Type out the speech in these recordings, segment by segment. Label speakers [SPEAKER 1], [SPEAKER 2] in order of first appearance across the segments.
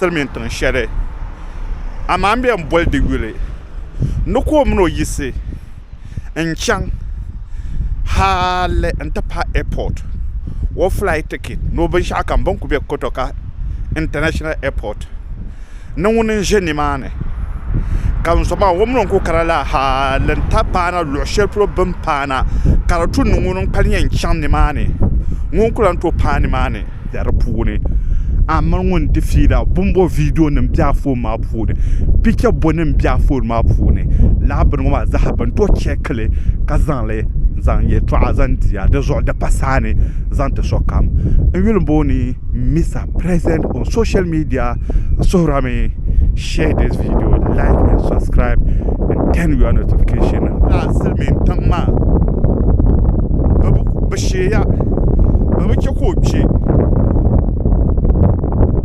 [SPEAKER 1] silmiin shɛli amaa n bɛ n boli di yuli ni ko o mini o yisi n chaŋ hali n ti pahi airport o flight ticket ni o binshaɣu kam bin ku bɛ kotoka international airport ni ŋuni n ʒɛ nimaani ka n sɔma o mini n ku kara la hali n ta paana luɣu shɛli polo bin paana ka di tu ni ŋuni n kpali nyɛ n chaŋ nimaani ŋun kula n to paai nimaani di puuni amma ŋun ti fiida bumbo video nim bɛ a foon maa puuni picha bo nim bɛ a foon maa puuni laa bini ŋɔ maa zaha bin to chɛkili ka zaŋli zaŋ yɛltɔɣa zaŋ diya di zuɣu di pa saani zaŋ ti sokam n yuli booni Mr. President on social media suhurami share this video like and subscribe and turn your notification silmiin tiŋ maa bi sheeya bi bi chɛ ka o kpe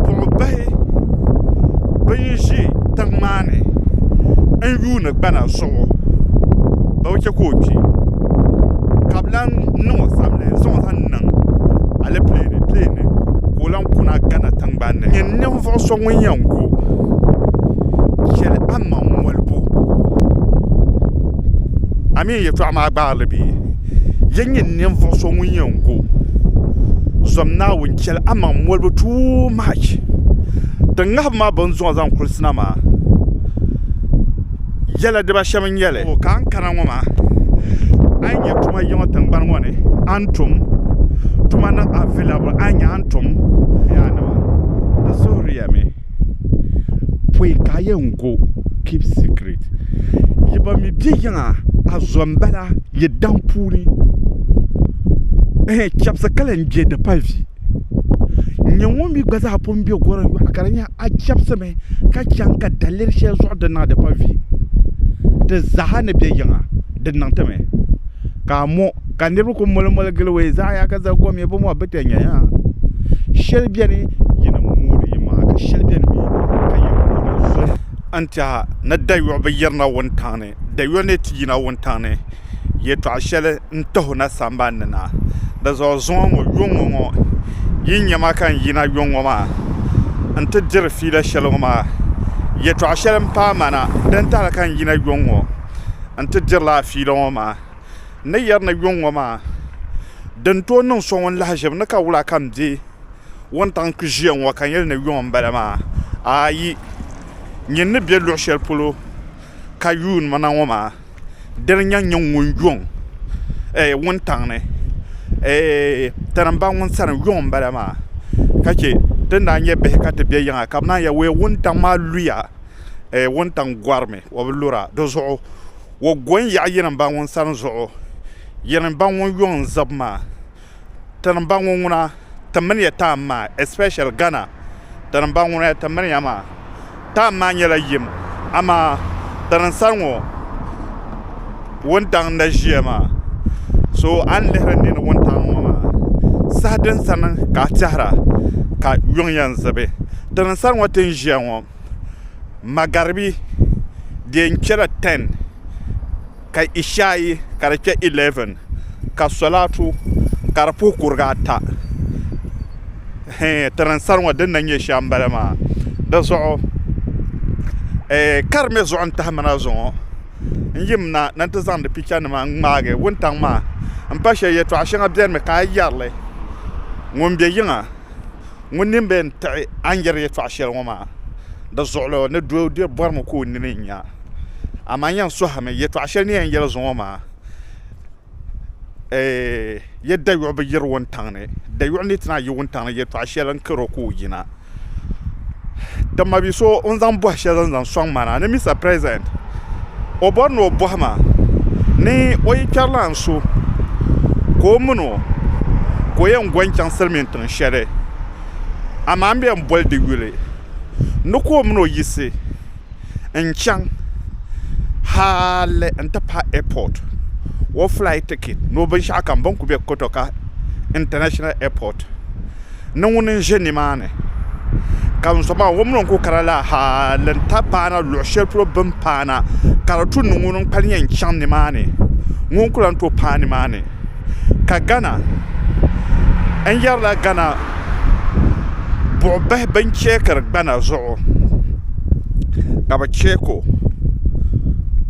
[SPEAKER 1] buɣubahi bin ʒi tiŋ maa ni n yuuni gbana zuɣu bi bi chɛ ka o kpe ka bi lan niŋ o sabili zaŋ zaŋ niŋ aleepile ka o lan kuna gana tingbanni nyɛ ninvuɣu so ŋun yɛn go chɛli ama mɔlibu amin yɛltɔɣa maa gbaarili bi yɛn nyɛ ninvuɣu so ŋun yɛn go zom naawuni chɛli ama mɔlibu too much ti ŋahibu maa bin zuɣu zaŋ kulisina maa yɛla dibashɛm n nyɛli ka an kana ŋɔ maa an nyɛ tuma yiŋa tingbani ŋɔ ni an tum tuma niŋ available an nyɛ an tum yaanima di suhuriyami poi ka a yɛn go keep secret yi ba mi bɛ yiŋa a zom bala yi daŋ puuni chɛbisi kala n je di pa vi nyɛ ŋun mi gba zaa pun bɛ gorim yɔɣu ka di nyɛ a chɛbisimi ka chaŋ ka daliri shɛli zuɣu di niŋ di pa vi di zaha ni bɛ yiŋa di niŋ ti mi ka a mo ka niriba ku mɔli gili wei zaɣa ya ka za gom ya bi mo bi te nyɛ ya shɛli bɛni yini mooni yi maa ka shɛli bɛni mi ka yi mooni zoli n tiɛha ni dayɔɣu bi yirina wuntaŋni dayɔɣu ni ti yina wuntaŋni yɛltɔɣa shɛli n tahi na sambani na di zuɣu zuŋɔ ŋɔ yɔŋɔ ŋɔ yi nyɛma kan yina yɔŋɔ maa n ti diri fiila shɛli ŋɔ maa yɛltɔɣa shɛli n paai mana din tahali kan yina yɔŋɔ n ti dirila fiila ŋɔ maa ni yɛrina yɔŋɔ maa din tooi niŋ so ŋun lahaʒibu ni ka wula kan di wuntaŋ ku ʒiya ŋɔ ka yɛli ni yɔŋ n bala maa ayi nyini ni bɛ luɣu shɛli polo ka yuuni mana ŋɔ maa dini nyɛ ŋun yɔŋ wuntaŋ ni tani ba ŋun sani yɔŋ n bala maa ka che din daa nyɛ bihi ka ti bɛ yiŋa ka bi naan yɛ wee wuntaŋ maa luya wuntaŋ gɔrimi o bi lura di zuɣu o go n yaɣa yini ba ŋun sani zuɣu yini ba ŋun yɔŋ n zabi maa tani ba ŋun ŋuna ti mini ya taam maa especially Ghana tani ba ŋuna ti mini ya maa taam maa nyɛla yim ama tani sani ŋɔ wuntaŋ na ʒiya maa so an lihiri nini wuntaŋ ŋɔ maa saha din sani ka a tɛhira ka yɔŋ yɛn zibi tani sani ŋɔ tin ʒiya ŋɔ magaribi di yɛn kpɛla 10 ka ishaayi ka di kpɛ 11 ka solatu ka di puhi kuriga 8 tani sani ŋɔ din na nyɛ shɛm n bala maa di zuɣu karimi zuɣu n tahi mana zuɣu n yim na nan ti zaŋdi picha nima n ŋmaagi wuntaŋ maa n pa shɛli yɛltɔɣa shɛŋa biɛni ka a yɛrili ŋun bɛ yiŋa ŋun nin bɛ n tiɣi an yɛri yɛltɔɣa shɛli ŋɔ maa di zuɣuli ni doo di bɔrimi ka o nini n nya amaa yɛn sɔhami yɛltɔɣa shɛli ni yɛn yɛli zuɣu maa yɛ dayɔɣu bi yiri wuntaŋ ni dayɔɣu ni ti na yi wuntaŋ ni yɛltɔɣa shɛli n karo ka o yina dama bi so n zaŋ bɔhi shɛli zaŋ sɔŋ mana ni Mr. President o bɔri ni o bɔhima ni o yi kpɛrila n so ka o mini o ka o yɛn gɔn chaŋ silmiin tiŋ shɛli amaa n bɛ n boli di yuli ni ka o mini o yisi n chaŋ hali n ti pahi airport o flight ticket ni o binshaɣu kam bin ku bɛ kotoka international airport ni ŋuni n ʒɛ nimaani ka n sɔma o mini n ku kara la hali n ta paana luɣu shɛli polo bin paana ka di tu ni ŋuni n kpali nyɛ n chaŋ nimaani ŋun kula n to paai nimaani ka Ghana n yɛrila Ghana buɣubahi bin cheekiri gbana zuɣu ka bi cheeko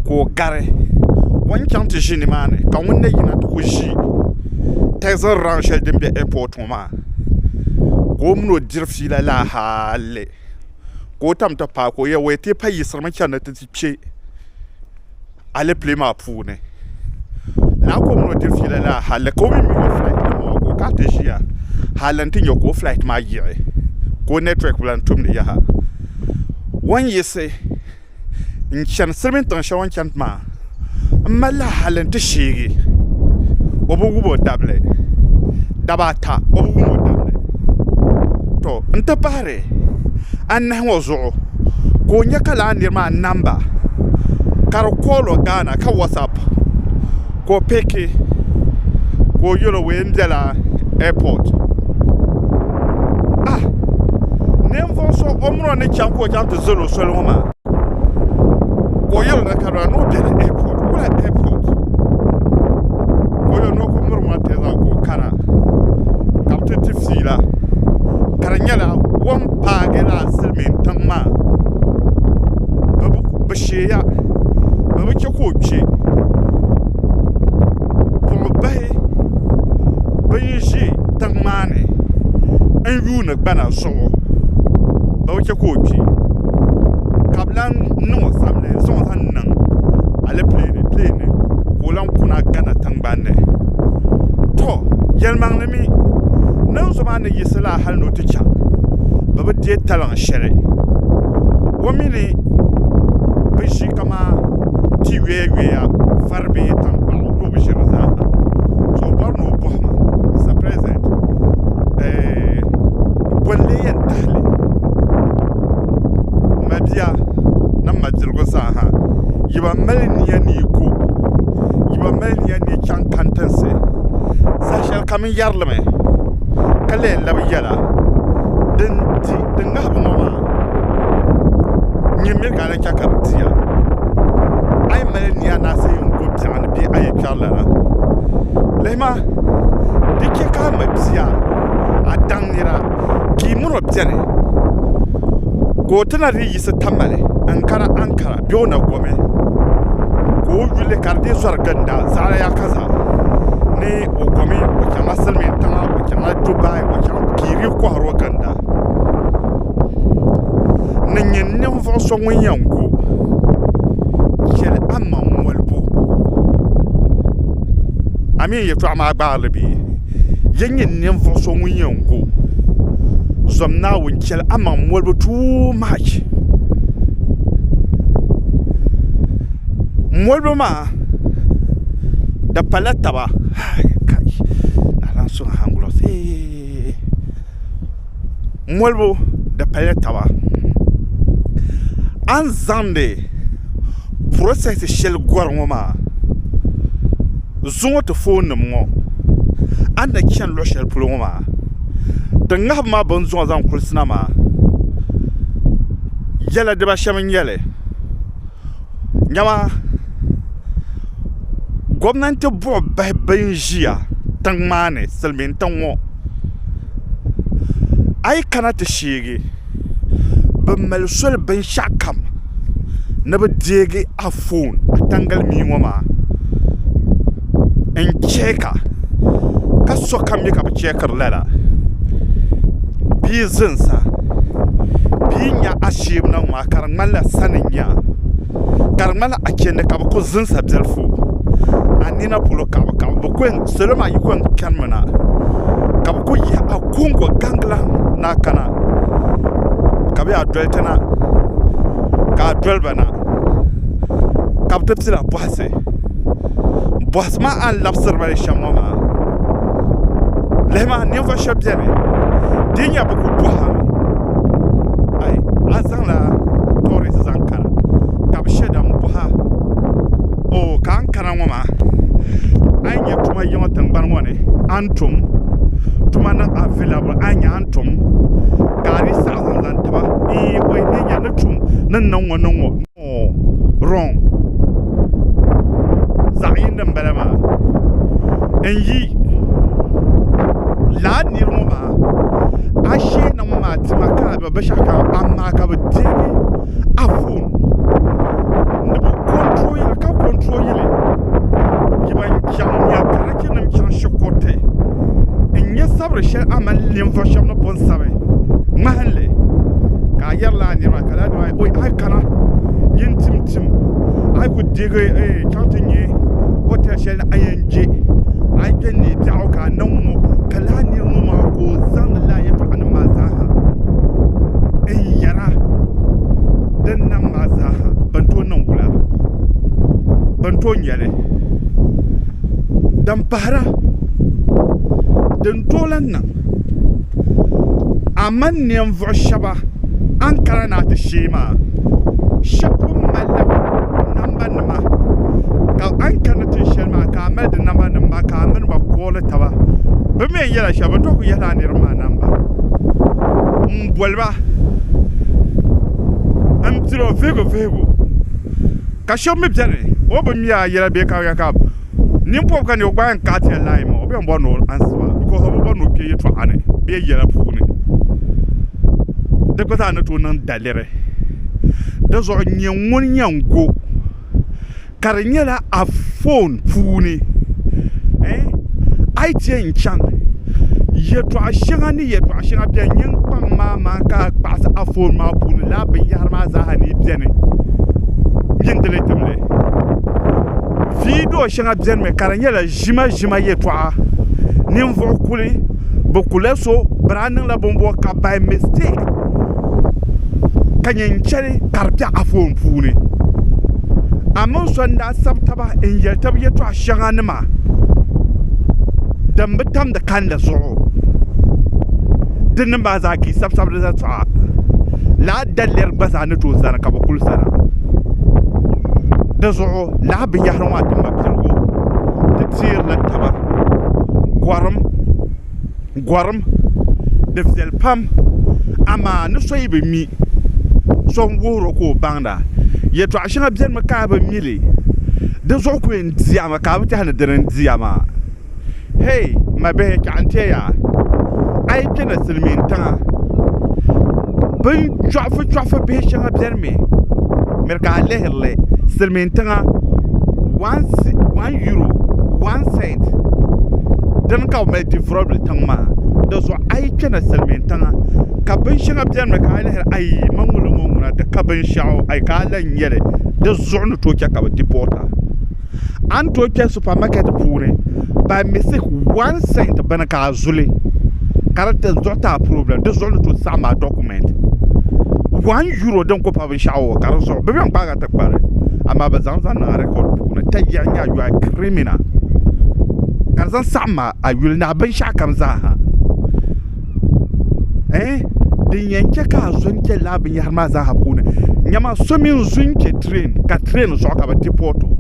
[SPEAKER 1] ka o gari wan chaŋ ti ʒi nimaani ka ŋun na yina ti ku ʒi taxi rank shɛli din bɛ airport ŋɔ maa ka o mini o diri fiila laahaali ka o tam ti paai ka o yɛ ti pa yiɣisirimi chɛni ni ti kpɛ alepile maa puuni laa ka o mini o diri fiila laahaali ka o mi o flight nim maa ka o kaa ti ʒiya haali n ti nyɛ ka o flight maa yiɣi ka o network bila n tumdi yaha wan yiɣisi n chɛni silimiin tiŋ shɛli wan chɛni maa n mali haali n ti sheegi o bi wubi o dabili daba ata o bi wubi o dabili to n ti bahari anahi ŋɔ zuɣu ka o nyɛ ka laa niri maa namba ka di koolo gaana ka whatsapp ka o piki ka o yɛlo ween biɛla airport ninvuɣu so o mini o ni chaŋ ka o chaŋ ti zali o soli ŋɔ maa ka o yɛlo na ka ni o biɛla airport wula airport ka o yɛlo ni o ku miri ŋɔ tɛza ka o kana ka bi ti ti fiila ka di nyɛla wan paagi laa silimiin tiŋ maa bi sheeya bi bi chɛ ka o kpe buɣubahi bin ʒi tiŋ maa ni n yuuni gbana zuɣu bi bi chɛ ka o kpe ka bi lan niŋ o sabili n zaŋ o zaŋ niŋ alepile ka o lan kuna gana tiŋgbanni to yɛlimaŋli mi nin zo maa ni yiɣisi laa hali ni o ti chaŋ bi bi deei taliŋ shɛli o mini bi ʒi kama ti yuya vari bee tankpaɣu ni o bi ʒiri zaaha so o bɔri ni o bɔhima mr president bolli yɛn tahali ma bia ni ma dirigu zaaha yiba mali niya ni ko yiba mali niya ni chaŋ kantinsi zaɣ shɛli kam yɛrilimi ka leen labi yɛla din ŋahibu ŋɔ maa nyimiri ka a lan chɛ ka di diya a yi mali niya naasi yin ko biɛɣu ni bee a yi kpɛri lana lihima di chɛ ka a ma bia a daŋ nira ka yi mini o biɛni ka o ti na di yiɣisi tamali ankara bee o na gomi ka o yuli ka di dee zɔri ginda zaɣara ya kaza ni o gomi o chaŋla silimiin tiŋa o chaŋla dubai o chaŋ ka yi ri kɔhiri o ginda ni nyɛ ninvuɣu so ŋun yɛn go chɛli a ma mɔlibu amin yɛltɔɣa maa gbaarili bee yɛn nyɛ ninvuɣu so ŋun yɛn go zɔm naawuni chɛli a ma mɔlibu too much mɔlibu maa di pala taba mɔlibu di pala taba an zaŋdi process shɛli gɔri ŋɔ maa zuŋɔ ti foonnim ŋɔ an na chɛni luɣu shɛli polo ŋɔ maa ti ŋahibu maa bin zuŋɔ zaŋ kulisina maa yɛla dibashɛm n nyɛli nyɛma gɔmnanti buɣubahi bin ʒiya tiŋ maa ni silimiin tiŋ ŋɔ a yi kana ti sheegi bi mali soli binshɛɣu kam ni bi deegi a foon a tangali mii ŋɔ maa n cheeka ka so kam mi ka bi cheekiri lala bii zinsa bii nya a sheebu na ŋmaa ka di ŋmanila sani nya ka di ŋmanila a chɛndi ka bi ku zinsa bilifu a nina polo ka bi salo maa yi kɔn kanimi na ka bi ku yihi a kungo gangilan na kana ka bi a doli ti na ka a doli ba na ka bi ti pila bɔhisi maa an labisiri bali shɛm ŋɔ maa lihima ninvuɣu shɛba biɛni di nya bi ku bɔhami ayi a zaŋla toori zaŋ kana ka bi shɛda n bɔha o ka an kana ŋɔ maa a yi nyɛ tuma yiŋɔ tingbani ŋɔ ni an tum tuma niŋ available a nya an tum ka a di saɣa zaŋ tiba o yi ne nya ni tum ni niŋ ŋɔ wrong zaɣ yindi n bala maa n yi laa niri ŋɔ maa a shee na ŋɔ maa tima ba bashaka amma ka ba dege afun ne bu control ka control yele yiban kyan ya karake nam kyan shokote in ya sabre shar amal lim fa sham no bon sabe mahalle ka yalla ni ma kala ni oi ai kana yin tim ai ku dege kyantinye hotel shel ayanje ai kenni ta'uka nan mu kala ni mu ma ko zan la ya fa an ma zaha yara dan nan ma zaha banto nan wula banto nyale dan para dan tolan nan amman ne vo shaba an karana ta shema shapun mallam nan ban ma ka an kana ta shema ka mal da nan ba ka min ba kola ta ba ba me yala shaba to ku yala ne ma nan ba bolba am tiro vego ka shomi bjare o bo mi yala be ka ka nimpo kan yo gban ka te line mo be mbo no answer because o bo no ke yeto ane be yala fune de ko ta na to nan dalere da zo nyen nyango karnyela a phone fune ai tien chan yeto ashinga ni yeto ashinga bia nyen pam ma ka pass a phone ma fune la be yar ma za hani bene yendele temle video shinga bzen me karanyela jima yeto nim vo kuli bo kuleso branin la bombo ka by mistake kanyen chere karpia a phone fune amon sonda sabtaba in yeltab yeto ashinga nima dan bitam da kan da zo din ba za ki sabsab da ta la daller basa ne to sana ka bakul sana da zo la bi yahrama din mabirgo da tsir la taba gwaram da fzel pam ama ne so yibe mi so woro ko banda yeto ashinga bien maka ba mili da zo ko en diama ka ba ta na daren diama hey ma be ka anteya ai kena silminta bin chafu be shanga bierme merka lehle silminta 1 euro 1 cent dan ka me di problem tangma da so ai kena silminta ka bin shanga bierme ka lehle ai mangulu da ka bin shawo ai ka lan yele da zo no to ka ba dipota an to ke supermarket pure by mistake 1 cent banaka zule character dota problem this only to sama document 1 euro don ko pa shawo karaso be ban baga takbare amma ba zan na record kuna tayanya you are criminal karzan sama I will na ban sha kamza ha din yanke ka zunke labin yar ma za ha kuna nyama so min zunke train so ka ba tipoto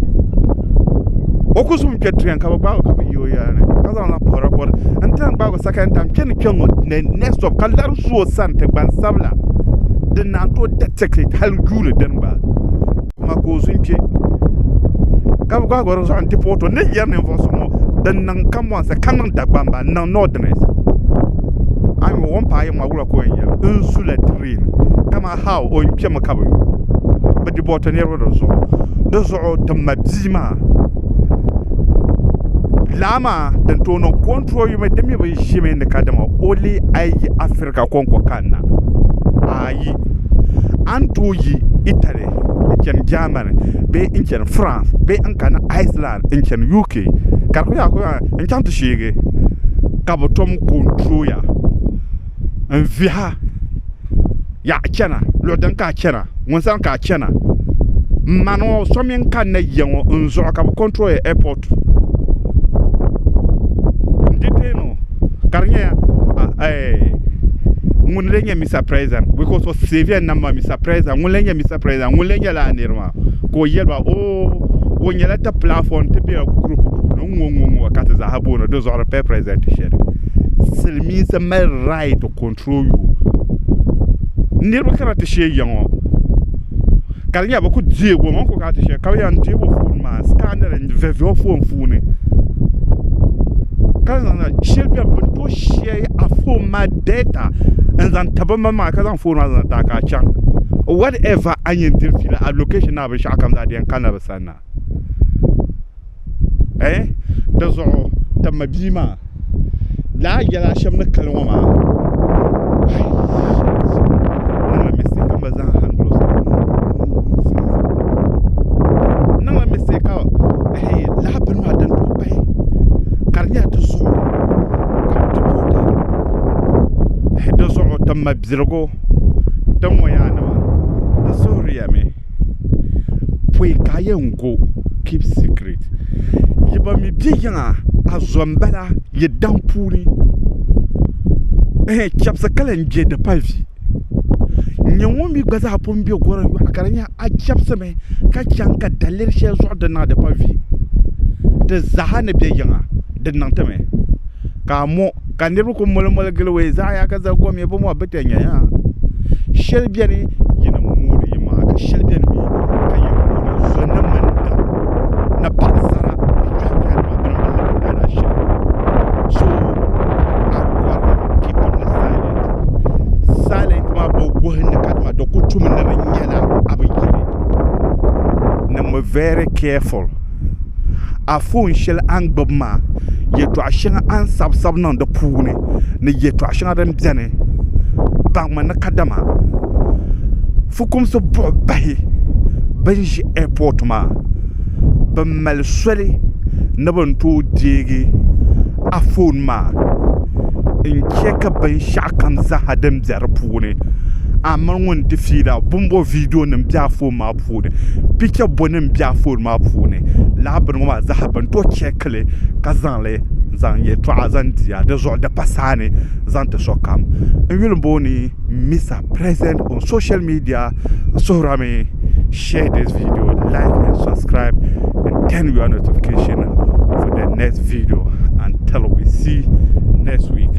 [SPEAKER 1] okusum ke train ka ba ka yo ya ne kaza na pora ko antan ba ko second time ken next of kallar so sante ban sabla din na to detect hal gure den ba ma ko zunke ka ba ko so anti poto ne yar ne foso mo dan nan kam wan sa kan da bamba nan northerners am won pa yi magura ko yen insula train kama how on kema ka ba ba di boto ne ro do zo tamadzima lama dan tono control you me demi ba jime ne kadama oli ai Africa konko kanna ayi antoyi Italy ken Germany be in France be an kana Iceland in UK karko ya ko en kanto shege kabo tom control ya en viha ya kena lo dan ka kena mon san ka kena mano so men kan na yenwo nzo kabo control airport karnya ngunlenya Mr. President because of severe number Mr. President ngunlenya Mr. President ngunlenya la nirma ko yelba o nyela ta platform te be group no ngongo wakati za habono do zo pe president shere silmi se my right to control you nirba kana te she yango karnya ba ku diego mon ko ka te she ka yan diego phone ma scanner and vevio phone Kan Shelby Bunto share a phone my data and then Tabama Kazan phone as an attack chang. Whatever I need to feel a location of a shakam that the Canavasana. Does all Tamabima La Yala Shamna Kaloma. No mistake, Mazan Hanglos. No mistake, hey, Laban Madan to pay. Carnia to so. Does all Tamabzirgo. Don't worry, the sorry, me. Pwe Kayango keep secret. Yiba mi biya a zombala ye dampuri. Chapsa kalenje de pavi. Nyawomi gwaza hapombi ogora yu akaranya a chapsa me ka chanka dalir she zo de na de pavi. De zahane biya de nantame. Ka mo ka nebu ko molomol gelwe za ya ka za go me bo mo betenya ya. Shelbiani yina muri ma ka shelbiani mi ka yimuri zona manda na pasara ikaka ma bramba na shi so akwa keep on silent ma bo wohin ka ma do ko tumin na nyala abiyire na mo very careful a phone shell ang bob ma ye to ashen an sab nan da pune ne ye to ashen adam biane bang man kadama fukum so bahi banji airport ma ban mal swali na ban to dege a phone ma in keka ban shakam za hadam zarpune amman won defida bumbo video nim bia phone ma phone picture bonim bia phone ma phone laban ma za ban to kekle kazanle zan ye to azantia de zo de pasane zan te sokam en wil boni Mr. Present on social media. So Rami, share this video, like and subscribe and turn your notification for the next video until we see next week.